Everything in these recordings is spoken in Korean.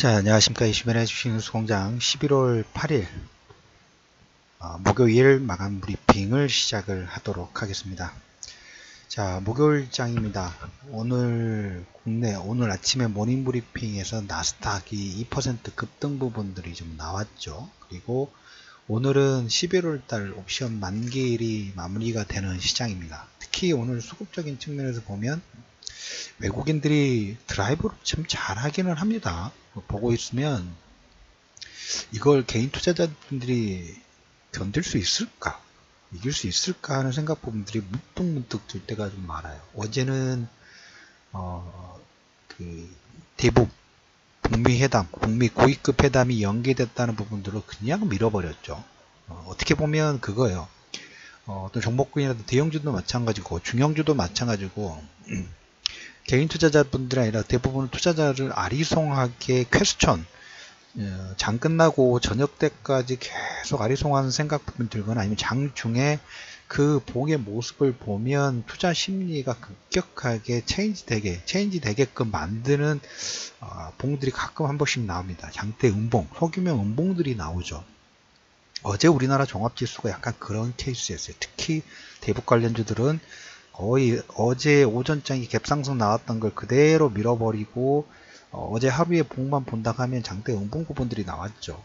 자, 안녕하십니까. 20일에 주식뉴스공장 11월 8일 목요일 마감 브리핑을 시작을 하도록 하겠습니다. 자, 목요일장입니다. 오늘 아침에 모닝 브리핑에서 나스닥이 2% 급등 부분들이 좀 나왔죠. 그리고 오늘은 11월 달 옵션 만기일이 마무리가 되는 시장입니다. 특히 오늘 수급적인 측면에서 보면 외국인들이 드라이브로 참 잘하기는 합니다. 보고 있으면 이걸 개인 투자자분들이 견딜 수 있을까, 이길 수 있을까 하는 생각 부분들이 문득문득 들 때가 좀 많아요. 어제는 대북 북미 회담, 북미 고위급 회담이 연기됐다는 부분들로 그냥 밀어버렸죠. 어떻게 보면 그거예요. 또 종목군이라도 대형주도 마찬가지고 중형주도 마찬가지고 개인 투자자분들이 아니라 대부분 투자자를 아리송하게 퀘스천, 장 끝나고 저녁 때까지 계속 아리송하는 생각 부분 들거나 아니면 장 중에 그 봉의 모습을 보면 투자 심리가 급격하게 체인지 되게끔 만드는 봉들이 가끔 한 번씩 나옵니다. 장대 음봉, 소규모 음봉들이 나오죠. 어제 우리나라 종합지수가 약간 그런 케이스였어요. 특히 대북 관련주들은 거의 어제 오전장이 갭상승 나왔던 걸 그대로 밀어버리고 어제 하루에 봉만 본다 하면 장대 음봉 부분들이 나왔죠.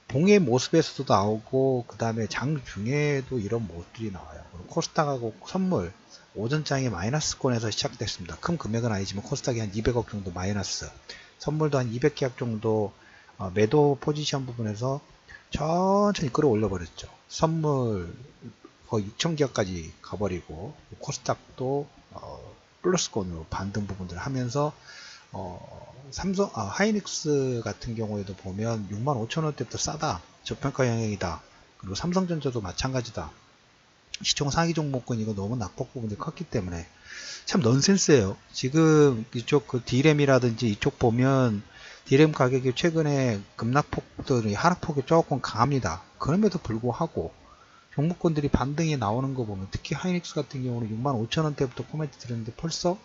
봉의 모습에서도 나오고 그 다음에 장 중에도 이런 모습들이 나와요. 코스닥하고 선물 오전장이 마이너스권에서 시작됐습니다. 큰 금액은 아니지만 코스닥이 한 200억 정도 마이너스, 선물도 한 200계약 정도 매도 포지션 부분에서 천천히 끌어올려 버렸죠. 선물 거의 6,000개까지 가버리고 코스닥도 플러스권으로 반등 부분들을 하면서 하이닉스 같은 경우에도 보면 65,000원대부터 싸다, 저평가 영역이다. 그리고 삼성전자도 마찬가지다. 시총 상위 종목군이고 너무 낙폭 부분이 컸기 때문에 참 넌센스예요. 지금 이쪽 그 D램이라든지 이쪽 보면 D램 가격이 최근에 급락폭들이 하락폭이 조금 강합니다. 그럼에도 불구하고 종목군들이 반등이 나오는 거 보면 특히 하이닉스 같은 경우는 65,000원대부터 코멘트 드렸는데 벌써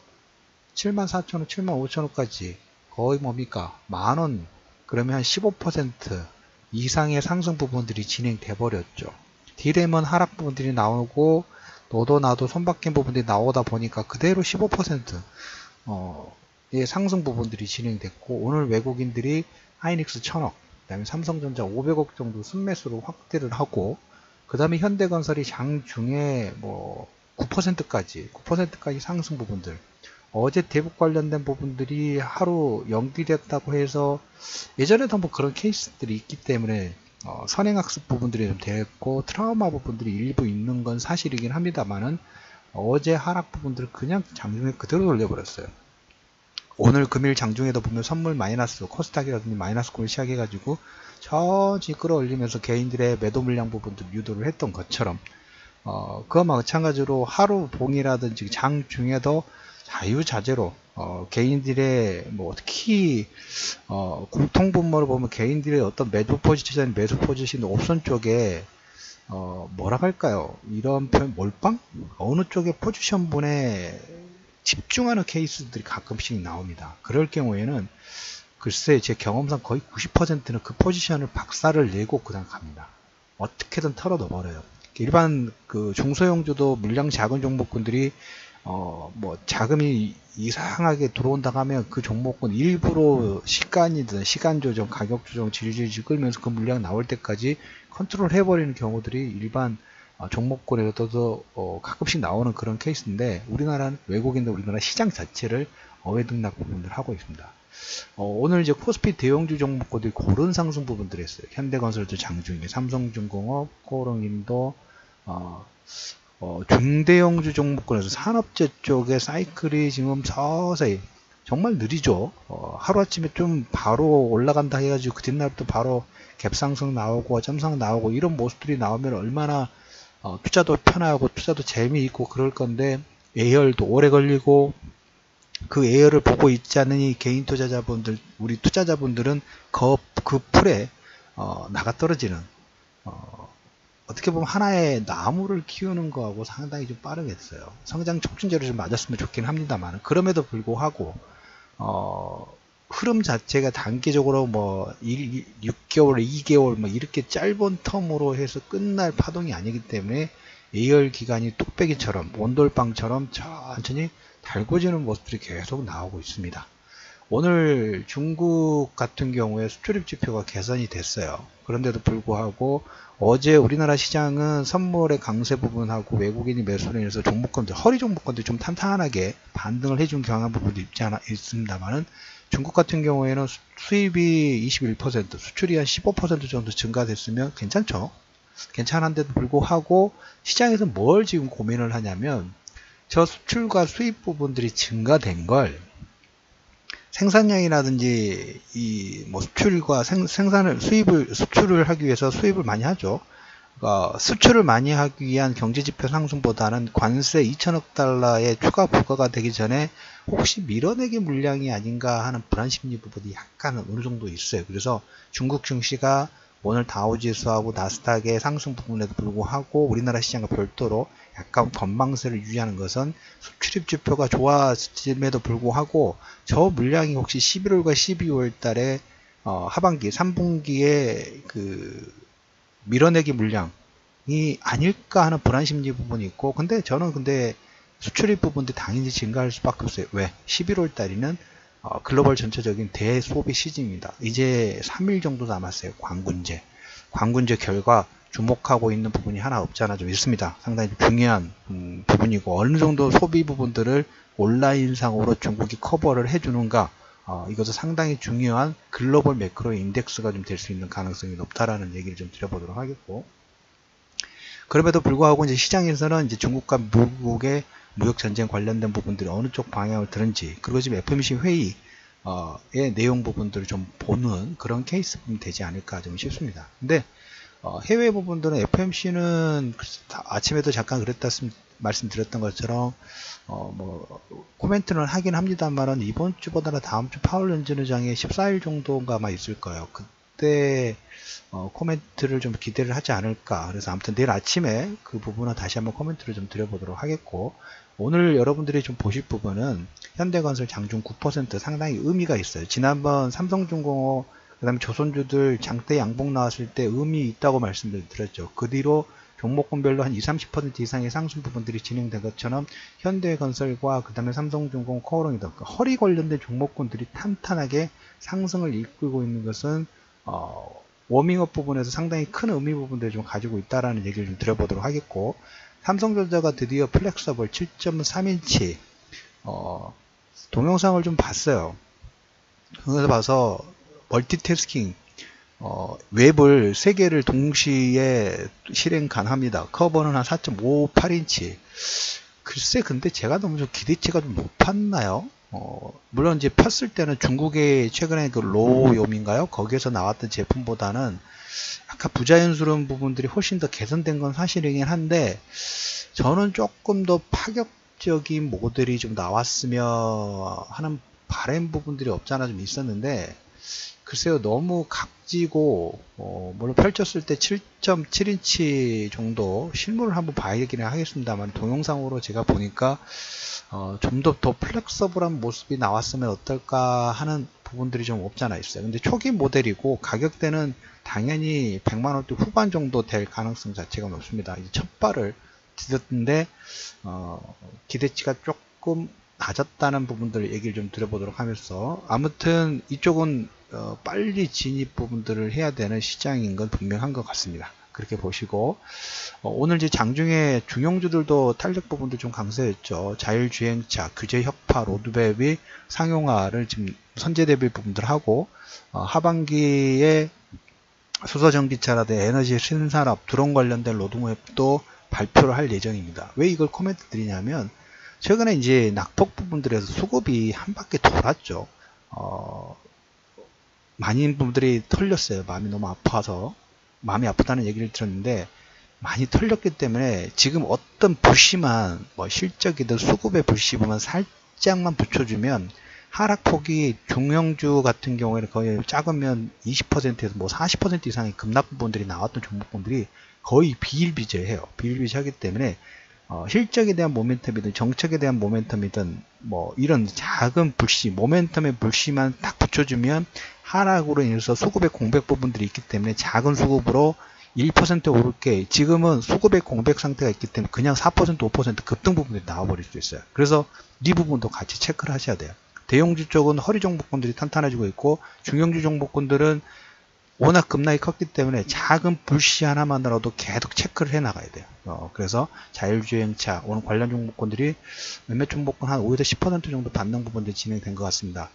74,000원, 75,000원까지 거의 뭡니까? 만원, 그러면 한 15% 이상의 상승 부분들이 진행돼 버렸죠. D램은 하락 부분들이 나오고 너도 나도 손바뀐 부분들이 나오다 보니까 그대로 15% 의 상승 부분들이 진행됐고, 오늘 외국인들이 하이닉스 1,000억, 그 다음에 삼성전자 500억 정도 순매수로 확대를 하고, 그 다음에 현대건설이 장중에 9%까지 상승 부분들, 어제 대북 관련된 부분들이 하루 연기됐다고 해서 예전에도 한번 그런 케이스들이 있기 때문에 선행학습 부분들이 좀 됐고 트라우마 부분들이 일부 있는 건 사실이긴 합니다만은 어제 하락 부분들을 그냥 장중에 그대로 돌려버렸어요. 오늘 금일 장중에도 보면 선물 마이너스, 코스닥이라든지 마이너스권을 시작해가지고 천천히 끌어올리면서 개인들의 매도 물량 부분들 유도를 했던 것처럼 그와 마찬가지로 하루 봉이라든지 장 중에도 자유자재로 개인들의 특히 공통분모를 보면 개인들의 어떤 매도 포지션, 매수 포지션 옵션 쪽에 뭐라 할까요? 이런 표현 몰빵? 어느 쪽에 포지션 분에 집중하는 케이스들이 가끔씩 나옵니다. 그럴 경우에는 글쎄 제 경험상 거의 90%는 그 포지션을 박살을 내고 그냥 갑니다. 어떻게든 털어 넣어버려요. 일반 그 중소형주도 물량 작은 종목군들이 자금이 이상하게 들어온다 하면 그 종목군 일부러 시간이든 시간 조정, 가격 조정 질질 끌면서 그 물량 나올 때까지 컨트롤 해버리는 경우들이 일반 종목군에서도 가끔씩 나오는 그런 케이스인데, 우리나라는 외국인들 우리나라 시장 자체를 어회등락 부분들 하고 있습니다. 오늘 이제 코스피 대형주 종목들이 고른 상승 부분들이 했어요. 현대건설도 장중에, 삼성중공업, 코오롱인도 중대형주 종목군에서 산업재 쪽의 사이클이 지금 서서히 정말 느리죠. 하루아침에 좀 바로 올라간다 해가지고 그 뒷날부터 바로 갭상승 나오고 점상 나오고 이런 모습들이 나오면 얼마나 투자도 편하고 투자도 재미있고 그럴 건데, 예열도 오래 걸리고 그 예열을 보고 있지 않으니 개인 투자자분들, 우리 투자자분들은 그 풀에 나가 떨어지는 어떻게 보면 하나의 나무를 키우는 거하고 상당히 좀 빠르겠어요. 성장 촉진제를 좀 맞았으면 좋긴 합니다만, 그럼에도 불구하고 흐름 자체가 단기적으로 뭐 6개월, 2개월 뭐 이렇게 짧은 텀으로 해서 끝날 파동이 아니기 때문에 예열 기간이 뚝배기처럼 온돌방처럼 천천히 달궈지는 모습들이 계속 나오고 있습니다. 오늘 중국 같은 경우에 수출입 지표가 개선이 됐어요. 그런데도 불구하고 어제 우리나라 시장은 선물의 강세 부분하고 외국인이 매수로 인해서 종목권들, 허리 종목권들이 좀 탄탄하게 반등을 해준 경향 부분도 있습니다만은 중국 같은 경우에는 수입이 21%, 수출이 한 15% 정도 증가됐으면 괜찮죠. 괜찮은데도 불구하고 시장에서 뭘 지금 고민을 하냐면 저 수출과 수입 부분들이 증가된 걸 생산량이라든지 이 뭐 수출과 수출을 하기 위해서 수입을 많이 하죠. 그러니까 수출을 많이 하기 위한 경제지표 상승보다는 관세 2천억 달러의 추가 부과가 되기 전에 혹시 밀어내기 물량이 아닌가 하는 불안심리 부분이 약간 어느 정도 있어요. 그래서 중국 증시가 오늘 다우지수하고 나스닥의 상승 부분에도 불구하고 우리나라 시장과 별도로 약간 건망세를 유지하는 것은 수출입 지표가 좋아짐에도 불구하고 저 물량이 혹시 11월과 12월 달에 하반기 3분기에 그 밀어내기 물량이 아닐까 하는 불안심리 부분이 있고, 근데 저는 수출입 부분도 당연히 증가할 수밖에 없어요. 왜? 11월 달에는 글로벌 전체적인 대소비 시즌입니다. 이제 3일 정도 남았어요. 광군제 결과 주목하고 있는 부분이 하나 없잖아 좀 있습니다. 상당히 중요한 부분이고, 어느 정도 소비 부분들을 온라인상으로 중국이 커버를 해주는가, 이것은 상당히 중요한 글로벌 매크로 인덱스가 좀 될 수 있는 가능성이 높다라는 얘기를 좀 드려보도록 하겠고, 그럼에도 불구하고 이제 시장에서는 이제 중국과 미국의 무역 전쟁 관련된 부분들이 어느 쪽 방향을 드는지, 그리고 지금 FOMC 회의의 내용 부분들을 좀 보는 그런 케이스가 되지 않을까 좀 싶습니다. 근데 해외 부분들은 FOMC는 아침에도 잠깐 말씀드렸던 것처럼 뭐 코멘트는 하긴 합니다만은 이번 주보다는 다음 주 파월 연준 의장이 14일 정도가 아마 있을 거예요. 그때 코멘트를 좀 기대를 하지 않을까. 그래서 아무튼 내일 아침에 그 부분은 다시 한번 코멘트를 좀 드려보도록 하겠고, 오늘 여러분들이 좀 보실 부분은 현대건설 장중 9% 상당히 의미가 있어요. 지난번 삼성중공업 그 다음에 조선주들 장대 양봉 나왔을 때 의미 있다고 말씀을 드렸죠. 그 뒤로 종목군별로 한 20-30% 이상의 상승 부분들이 진행된 것처럼 현대건설과 그 다음에 삼성중공, 코오롱이 등 허리 관련된 종목군들이 탄탄하게 상승을 이끌고 있는 것은 워밍업 부분에서 상당히 큰 의미 부분들을 좀 가지고 있다라는 얘기를 좀 드려보도록 하겠고, 삼성전자가 드디어 플렉서블 7.3인치 동영상을 좀 봤어요. 그래서 봐서 멀티태스킹 웹을 3개를 동시에 실행 가능합니다. 커버는 한 4.58인치. 글쎄, 근데 제가 너무 좀 기대치가 좀 높았나요? 물론 이제 폈을 때는 중국의 최근에 그 로요민가요? 거기에서 나왔던 제품보다는 약간 부자연스러운 부분들이 훨씬 더 개선된 건 사실이긴 한데, 저는 조금 더 파격적인 모델이 좀 나왔으면 하는 바람 부분들이 없잖아 좀 있었는데, 글쎄요, 너무 각지고, 물론 펼쳤을 때 7.7인치 정도 실물을 한번 봐야겠긴 하겠습니다만, 동영상으로 제가 보니까 좀 더 플렉서블한 모습이 나왔으면 어떨까 하는 부분들이 좀 없잖아 있어요. 근데 초기 모델이고 가격대는 당연히 100만원대 후반 정도 될 가능성 자체가 높습니다. 이제 첫 발을 디뎠는데 기대치가 조금 낮았다는 부분들을 얘기를 좀 드려보도록 하면서, 아무튼 이쪽은 빨리 진입 부분들을 해야 되는 시장인 건 분명한 것 같습니다. 그렇게 보시고, 오늘 이제 장중에 중용주들도 탄력 부분도 좀 강세였죠. 자율주행차, 규제 혁파, 로드맵이 상용화를 지금 선제 대비 부분들 하고, 하반기에 수소전기차라든지 에너지 신산업, 드론 관련된 로드맵도 발표를 할 예정입니다. 왜 이걸 코멘트 드리냐면, 최근에 이제 낙폭 부분들에서 수급이 한 바퀴 돌았죠. 많은 분들이 털렸어요. 마음이 너무 아파서. 마음이 아프다는 얘기를 들었는데, 많이 털렸기 때문에 지금 어떤 불씨만, 뭐 실적이든 수급의 불씨만 살짝만 붙여주면 하락폭이 중형주 같은 경우에는 거의 작으면 20%에서 뭐 40% 이상의 급락 부분들이 나왔던 종목분들이 거의 비일비재해요. 비일비재하기 때문에 실적에 대한 모멘텀이든 정책에 대한 모멘텀이든 뭐 이런 작은 불씨, 모멘텀의 불씨만 딱 붙여주면 하락으로 인해서 수급의 공백 부분들이 있기 때문에 작은 수급으로 1% 오를 게 지금은 수급의 공백 상태가 있기 때문에 그냥 4% 5% 급등 부분들이 나와버릴 수 있어요. 그래서 이 부분도 같이 체크를 하셔야 돼요. 대형주 쪽은 허리 종목군들이 탄탄해지고 있고 중형주 종목군들은 워낙 급락이 컸기 때문에 작은 불씨 하나만으로도 계속 체크를 해 나가야 돼요. 그래서 자율주행차 오늘 관련 종목군들이 몇몇 종목군 한 5에서 10% 정도 반등 부분들이 진행된 것 같습니다.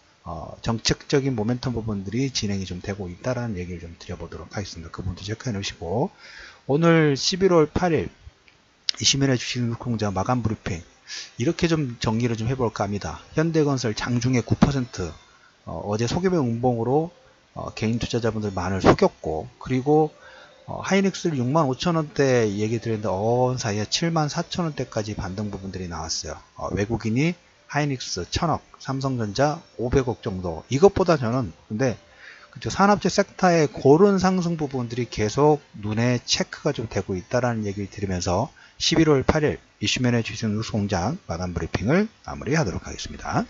정책적인 모멘텀 부분들이 진행이 좀 되고 있다라는 얘기를 좀 드려보도록 하겠습니다. 그분도 체크해 놓으시고 오늘 11월 8일 이시민의 주식공장 마감 브리핑 이렇게 좀 정리를 좀 해볼까 합니다. 현대건설 장중에 9% 어제 소규모 운봉으로 개인 투자자분들 많이 속였고 그리고 하이닉스를 65,000원대 얘기 드렸는데 어언 사이에 74,000원대까지 반등 부분들이 나왔어요. 외국인이 하이닉스 1,000억, 삼성전자 500억 정도. 이것보다 저는 근데 그쵸, 산업재 섹터의 그런 상승 부분들이 계속 눈에 체크가 좀 되고 있다라는 얘기를 드리면서 11월 8일 이슈맨의 주식 뉴스 공장 마감 브리핑을 마무리하도록 하겠습니다.